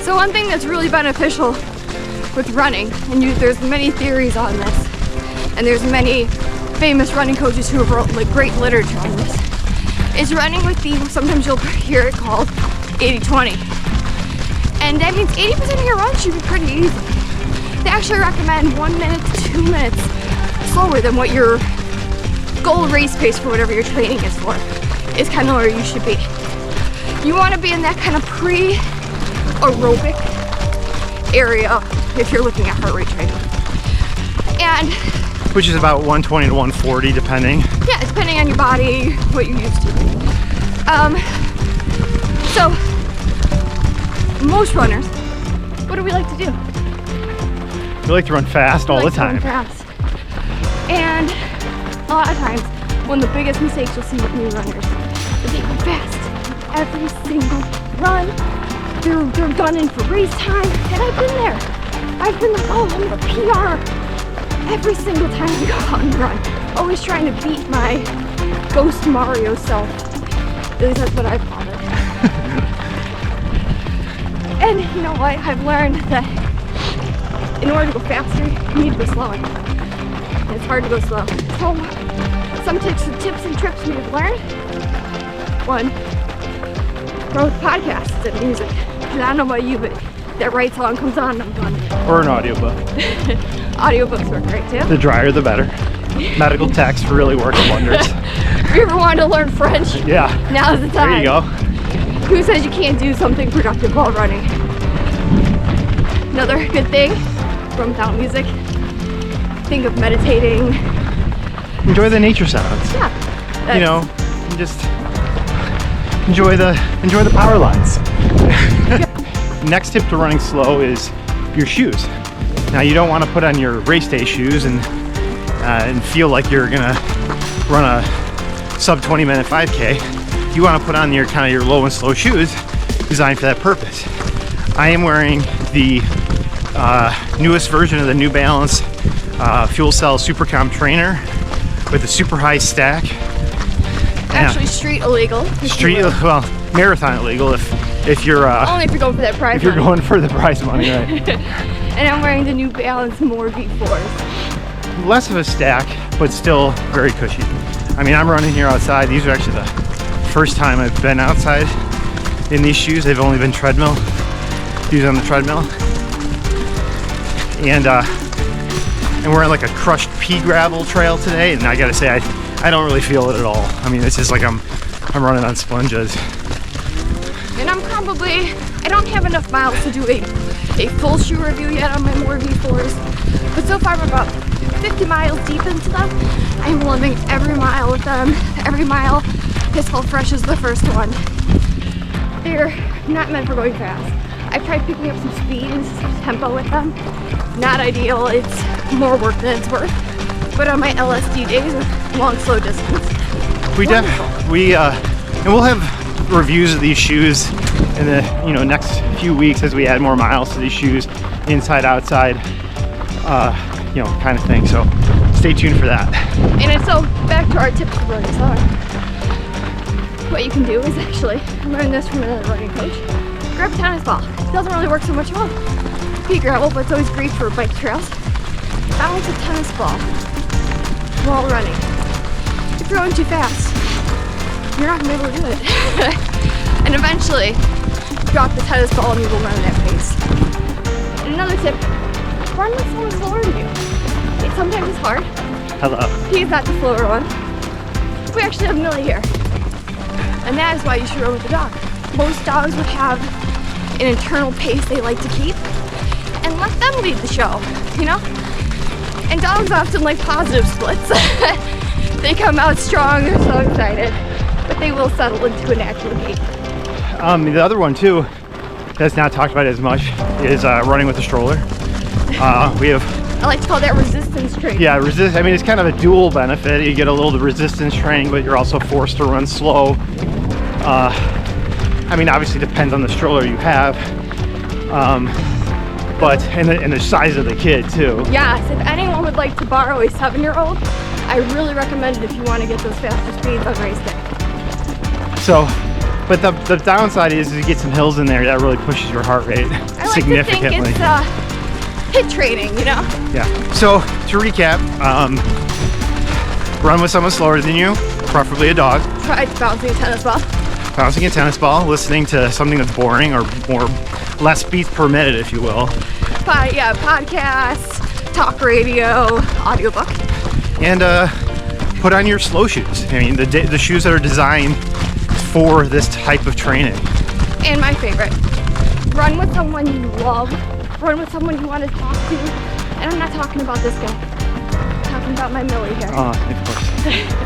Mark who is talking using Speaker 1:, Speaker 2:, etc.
Speaker 1: So one thing that's really beneficial with running, and there's many theories on this, and there's many famous running coaches who have wrote like great literature on this, is running with sometimes you'll hear it called 80-20. And that means 80% of your run should be pretty easy. They actually recommend 1 minute to 2 minutes slower than what your goal race pace for whatever your training is for, is kind of where you should be. You want to be in that kind of pre-aerobic area if you're looking at heart rate training. And
Speaker 2: which is about 120 to 140 depending.
Speaker 1: Yeah, depending on your body, what you're used to. So most runners, what do we like to do?
Speaker 2: We like to run fast all the time.
Speaker 1: Fast. And a lot of times, one of the biggest mistakes you'll see with new runners is they go fast every single run. They're gunning for race time, and I've been there. I've been like, oh, I'm gonna PR every single time I go out and run. Always trying to beat my Ghost Mario self. At least that's what I call it. And you know what? I've learned that in order to go faster, you need to go slower. And it's hard to go slow. So some tips and tricks we've learned. One, run with podcasts and music. And I don't know about you, but that right song comes on and I'm done.
Speaker 2: Or an audiobook.
Speaker 1: Audiobooks work great too.
Speaker 2: The drier the better. Medical text really works wonders.
Speaker 1: If you ever wanted to learn French,
Speaker 2: yeah,
Speaker 1: now's the time.
Speaker 2: There you go.
Speaker 1: Who says you can't do something productive while running? Another good thing from without music, think of meditating.
Speaker 2: Enjoy the nature sounds.
Speaker 1: Yeah.
Speaker 2: You know, just enjoy the power lines. Next tip to running slow is your shoes. Now you don't want to put on your race day shoes and feel like you're gonna run a sub 20-minute 5K. You want to put on your kind of your low and slow shoes designed for that purpose. I am wearing the newest version of the New Balance Fuel Cell Supercomp trainer with a super high stack.
Speaker 1: Actually, street illegal.
Speaker 2: Well, marathon illegal if you're
Speaker 1: only if you're going for that prize.
Speaker 2: If you're going for the prize money, right?
Speaker 1: And I'm wearing the New Balance More V4s.
Speaker 2: Less of a stack, but still very cushy. I mean, I'm running here outside. These are actually the first time I've been outside in these shoes. They've only been treadmill. These on the treadmill. And we're on like a crushed pea gravel trail today, and I gotta say, I don't really feel it at all. I mean, it's just like I'm running on sponges.
Speaker 1: And I don't have enough miles to do a full shoe review yet on my More V4s, but so far I'm about 50 miles deep into them. I'm loving every mile with them. Every mile Pistol Fresh is the first one. They're not meant for going fast. I've tried picking up some speed and some tempo with them. Not ideal, it's more work than it's worth. But on my LSD days, long, slow distance.
Speaker 2: And we'll have reviews of these shoes in the next few weeks as we add more miles to these shoes, inside, outside, kind of thing. So stay tuned for that.
Speaker 1: And so back to our tips for running slower. What you can do is actually learn this from another running coach. Grab a tennis ball. It doesn't really work so much on pea gravel, but it's always great for bike trails. Balance a tennis ball while running. If you're going too fast, you're not gonna be able to do it. And eventually, drop the tennis ball and you will run at that pace. And another tip, run with someone slower than you. Sometimes it's hard.
Speaker 2: Hello.
Speaker 1: He's not the slower one. We actually have Millie here. And that is why you should run with the dog. Most dogs would have an internal pace they like to keep, and let them lead the show, And dogs often like positive splits. They come out strong, they're so excited, but they will settle into a natural gait.
Speaker 2: The other one too, that's not talked about as much, is running with a stroller.
Speaker 1: I like to call that resistance training.
Speaker 2: Yeah, I mean, it's kind of a dual benefit. You get a little resistance training, but you're also forced to run slow. I mean, obviously depends on the stroller you have, but and the size of the kid too.
Speaker 1: Yes, if anyone would like to borrow a 7-year-old, I really recommend it if you want to get those faster speeds on race day.
Speaker 2: So But the downside is you get some hills in there that really pushes your heart rate
Speaker 1: I like
Speaker 2: significantly.
Speaker 1: to think it's HIIT training, you know?
Speaker 2: Yeah. So to recap, run with someone slower than you, preferably a dog.
Speaker 1: Try bouncing a tennis ball.
Speaker 2: Bouncing a tennis ball, listening to something that's boring or more less beats per minute, if you will.
Speaker 1: Podcasts, talk radio, audiobook.
Speaker 2: And put on your slow shoes. I mean, the shoes that are designed for this type of training.
Speaker 1: And my favorite, run with someone you love. Run with someone you want to talk to. And I'm not talking about this guy. I'm talking about my Millie here.
Speaker 2: Of course.